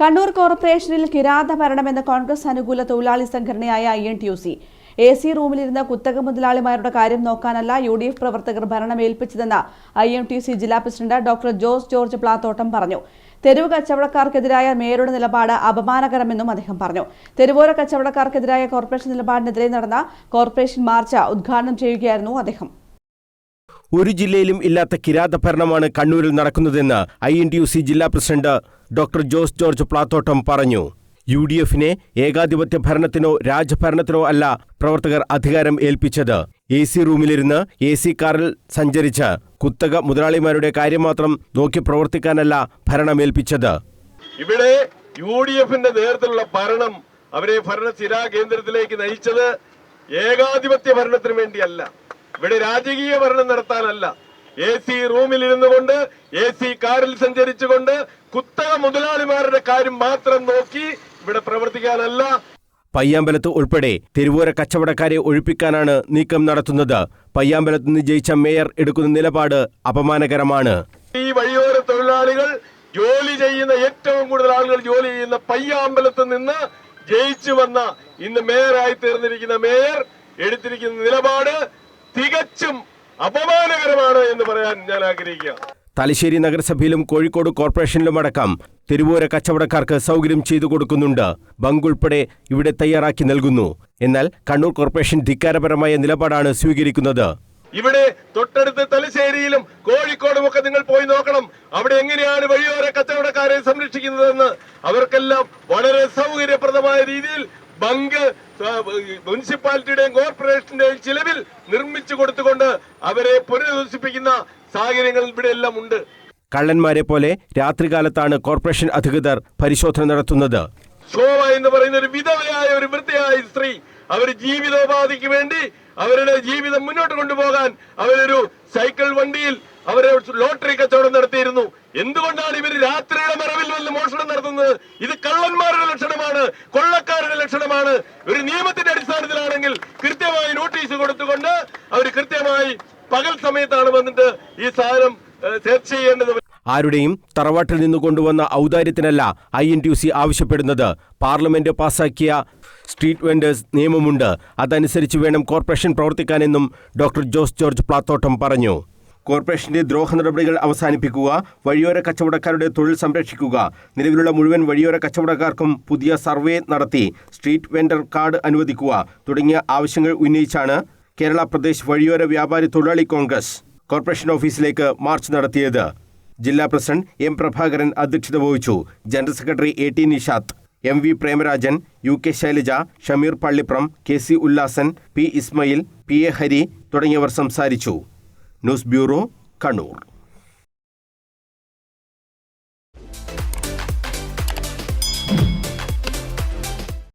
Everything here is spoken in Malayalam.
കണ്ണൂർ കോർപ്പറേഷനിൽ കിരാത ഭരണമെന്ന കോൺഗ്രസ് അനുകൂല തൊഴിലാളി സംഘടനയായ INTUC AC റൂമിലിരുന്ന കുത്തക മുതലാളിമാരുടെ കാര്യം നോക്കാനല്ല UDF പ്രവർത്തകർ ഭരണം ഏൽപ്പിച്ചതെന്ന് INTUC ജില്ലാ പ്രസിഡന്റ് ഡോക്ടർ ജോസ് ജോർജ് പ്ലാത്തോട്ടം പറഞ്ഞു. തെരുവ് കച്ചവടക്കാർക്കെതിരായ മേയറുടെ നിലപാട് അപമാനകരമെന്നും അദ്ദേഹം പറഞ്ഞു. തെരുവോര കച്ചവടക്കാർക്കെതിരായ കോർപ്പറേഷൻ നിലപാടിനെതിരെ നടന്ന കോർപ്പറേഷൻ മാർച്ച് ഉദ്ഘാടനം ചെയ്യുകയായിരുന്നു അദ്ദേഹം. ഒരു ജില്ലയിലും ഇല്ലാത്ത കിരാത ഭരണമാണ് കണ്ണൂരിൽ നടക്കുന്നതെന്ന് INTUC ജില്ലാ പ്രസിഡന്റ് ഡോക്ടർ ജോസ് ജോർജ് പ്ലാത്തോട്ടം പറഞ്ഞു. UDFനെ ഏകാധിപത്യ ഭരണത്തിനോ രാജഭരണത്തിനോ അല്ല പ്രവർത്തകർ അധികാരം ഏൽപ്പിച്ചത്. AC റൂമിലിരുന്ന് AC കാറിൽ സഞ്ചരിച്ച് കുത്തക മുതലാളിമാരുടെ കാര്യം മാത്രം നോക്കി പ്രവർത്തിക്കാനല്ല ഭരണമേൽപ്പിച്ചത്. ഇവിടെ UDFന്റെ നേതൃത്വത്തിലുള്ള ഭരണം അവരെ ഭരണസ്ഥിരാ കേന്ദ്രത്തിലേക്ക് നയിച്ചത് ഏകാധിപത്യ ഭരണത്തിന് വേണ്ടിയല്ല, ഇവിടെ രാജകീയ ഭരണം നടത്താനല്ല. AC റൂമിലിരുന്നു കൊണ്ട് AC കാറിൽ സഞ്ചരിച്ചുകൊണ്ട് കുത്തക മുതലാളിമാരുടെ കാര്യം മാത്രം നോക്കി ഇവിടെ പ്രവർത്തിക്കാനല്ല. പയ്യാമ്പലത്ത് ഉൾപ്പെടെ തെരുവോര കച്ചവടക്കാരെ ഒഴിപ്പിക്കാനാണ് നീക്കം നടത്തുന്നത്. പയ്യാമ്പലത്ത് നിന്ന് ജയിച്ച മേയർ എടുക്കുന്ന നിലപാട് അപമാനകരമാണ്. ഈ വഴിയോര തൊഴിലാളികൾ ജോലി ചെയ്യുന്ന ഏറ്റവും കൂടുതൽ ആളുകൾ ജോലി ചെയ്യുന്ന പയ്യാമ്പലത്ത് നിന്ന് ജയിച്ചു വന്ന ഇന്ന് മേയറായി തീർന്നിരിക്കുന്ന മേയർ എടുത്തിരിക്കുന്ന നിലപാട് തികച്ചും അപമാനകരമാണ് എന്ന് പറയാൻ ഞാൻ ആഗ്രഹിക്കുക. തലശ്ശേരി നഗരസഭയിലും കോഴിക്കോട് കോർപ്പറേഷനിലുമടക്കം തെരുവോര കച്ചവടക്കാർക്ക് സൗകര്യം ചെയ്തു കൊടുക്കുന്നുണ്ട്. ബങ്ക് ഉൾപ്പെടെ ഇവിടെ തയ്യാറാക്കി നൽകുന്നു. എന്നാൽ കണ്ണൂർ കോർപ്പറേഷൻ ധിക്കാരപരമായ നിലപാടാണ് സ്വീകരിക്കുന്നത്. ഇവിടെ തൊട്ടടുത്ത് തലശ്ശേരിയിലും കോഴിക്കോടും ഒക്കെ നിങ്ങൾ പോയി നോക്കണം. അവിടെ എങ്ങനെയാണ് വഴിയോര കച്ചവടക്കാരെ സംരക്ഷിക്കുന്നതെന്ന്. അവർക്കെല്ലാം വളരെ സൗകര്യപ്രദമായ രീതിയിൽ ബങ്ക് മുനിസിപ്പാലിറ്റിയുടെയും കോർപ്പറേഷന്റെയും ചിലവിൽ നിർമ്മിച്ചു കൊടുത്തുകൊണ്ട് അവരെ പുനരധിവസിപ്പിക്കുന്ന സാഹചര്യങ്ങൾ ഇവിടെ എല്ലാം ഉണ്ട്. കള്ളന്മാരെ പോലെ രാത്രികാലത്താണ് കോർപ്പറേഷൻ അധികൃതർ പരിശോധന നടത്തുന്നത്. ശോഭ എന്ന് പറയുന്ന ഒരു വിധവയായ ഒരു വൃദ്ധയായ സ്ത്രീ അവർ ജീവിതോപാധിക്ക് വേണ്ടി അവരുടെ ജീവിതം മുന്നോട്ട് കൊണ്ടുപോകാൻ അവരൊരു സൈക്കിൾ വണ്ടിയിൽ അവരെ ലോട്ടറി കച്ചവടം നടത്തിയിരുന്നു. എന്തുകൊണ്ടാണ് ഇവർ രാത്രിയുടെ മറവിൽ വന്ന് മോഷണം നടത്തുന്നത്? ഇത് കള്ളന്മാരുടെ ലക്ഷണമാണ്, കൊള്ളക്കാരുടെ ലക്ഷണമാണ്. ഒരു നിയമത്തിന്റെ അടിസ്ഥാനത്തിലാണെങ്കിൽ കൃത്യമായി നോട്ടീസ് കൊടുത്തുകൊണ്ട് അവർ കൃത്യമായി പകൽ സമയത്താണ് വന്നിട്ട് ഈ സാധനം സെർച്ച് ചെയ്യേണ്ടത്. ആരുടെയും തറവാട്ടിൽ നിന്ന് കൊണ്ടുവന്ന ഔദാര്യത്തിനല്ല INTUC ആവശ്യപ്പെടുന്നത്. പാർലമെന്റ് പാസാക്കിയ സ്ട്രീറ്റ് വെൻഡേഴ്സ് നിയമമുണ്ട്. അതനുസരിച്ച് വേണം കോർപ്പറേഷൻ പ്രവർത്തിക്കാനെന്നും ഡോക്ടർ ജോസ് ജോർജ് പ്ലാത്തോട്ടം പറഞ്ഞു. കോർപ്പറേഷന്റെ ദ്രോഹ നടപടികൾ അവസാനിപ്പിക്കുക, വഴിയോര കച്ചവടക്കാരുടെ തൊഴിൽ സംരക്ഷിക്കുക, നിലവിലുള്ള മുഴുവൻ വഴിയോര കച്ചവടക്കാർക്കും പുതിയ സർവേ നടത്തി സ്ട്രീറ്റ് വെൻഡർ കാർഡ് അനുവദിക്കുക തുടങ്ങിയ ആവശ്യങ്ങൾ ഉന്നയിച്ചാണ് കേരള പ്രദേശ് വഴിയോര വ്യാപാരി തൊഴിലാളി കോൺഗ്രസ് കോർപ്പറേഷൻ ഓഫീസിലേക്ക് മാർച്ച് നടത്തിയത്. ജില്ലാ പ്രസിഡന്റ് M പ്രഭാകരൻ അധ്യക്ഷത വഹിച്ചു. General secretary AT Nishath, MV Premarajan, UK Shailaja, Shameer Pallipram, KC Ullasan, P Ismail, PA Hari തുടങ്ങിയവർ സംസാരിച്ചു. News bureau, Kannur.